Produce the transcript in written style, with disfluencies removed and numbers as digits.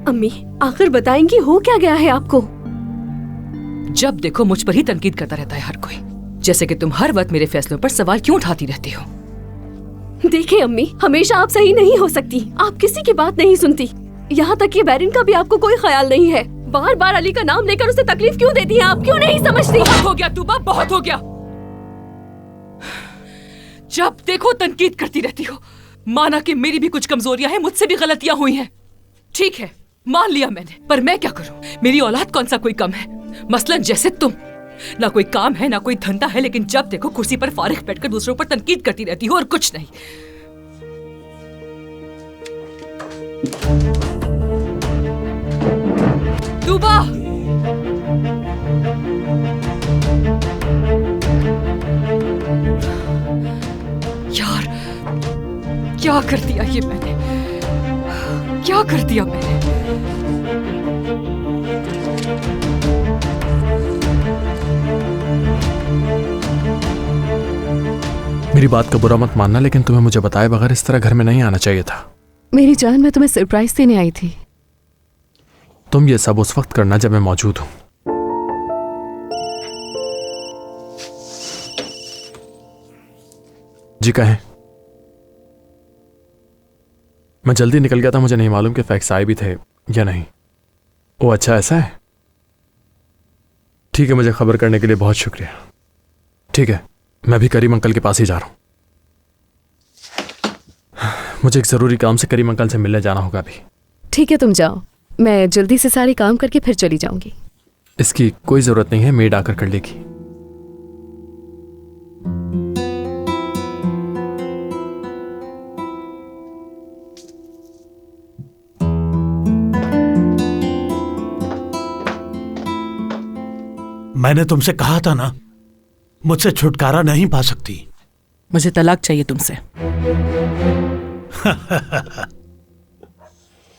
अम्मी आखिर बताएंगी हो क्या गया है आपको? जब देखो मुझ पर ही तनकीद करता रहता है हर कोई, जैसे कि तुम हर वक्त मेरे फैसलों पर सवाल क्यों उठाती रहती हो। देखिए अम्मी, हमेशा आप सही नहीं हो सकती। आप किसी की बात नहीं सुनती। यहाँ तक कि बैरिन का भी आपको कोई ख्याल नहीं है। बार बार अली का नाम लेकर उसे तकलीफ क्यों देती हैं आप? क्यों नहीं समझती? बहुत हो गया तूबा, बहुत हो गया। जब देखो तनकीद करती रहती हो। माना कि मेरी भी कुछ कमजोरियां हैं, मुझसे भी गलतियां हुई हैं, ठीक है मान लिया मैंने, पर मैं क्या करूं? मेरी औलाद कौन सा कोई कम है? मसलन जैसे तुम, ना कोई काम है ना कोई धंधा है, लेकिन जब देखो कुर्सी पर फारिग बैठकर दूसरों पर तनकीद करती रहती हो और कुछ नहीं। तूबा, यार क्या कर दिया ये मैंने, क्या कर दिया मैंने? मेरी बात का बुरा मत मानना, लेकिन तुम्हें मुझे बताए बगैर इस तरह घर में नहीं आना चाहिए था। मेरी जान, मैं तुम्हें सरप्राइज देने आई थी। तुम ये सब उस वक्त करना जब मैं मौजूद हूं। जी कहें। मैं जल्दी निकल गया था, मुझे नहीं मालूम कि फैक्स आए भी थे या नहीं। ओ अच्छा, ऐसा है। ठीक है, मुझे खबर करने के लिए बहुत शुक्रिया। ठीक है, मैं भी करीम अंकल के पास ही जा रहा हूं। मुझे एक जरूरी काम से करीम अंकल से मिलने जाना होगा अभी। ठीक है, तुम जाओ, मैं जल्दी से सारे काम करके फिर चली जाऊंगी। इसकी कोई जरूरत नहीं है, मेड आकर कर लेगी। मैंने तुमसे कहा था ना, मुझसे छुटकारा नहीं पा सकती। मुझे तलाक चाहिए तुमसे।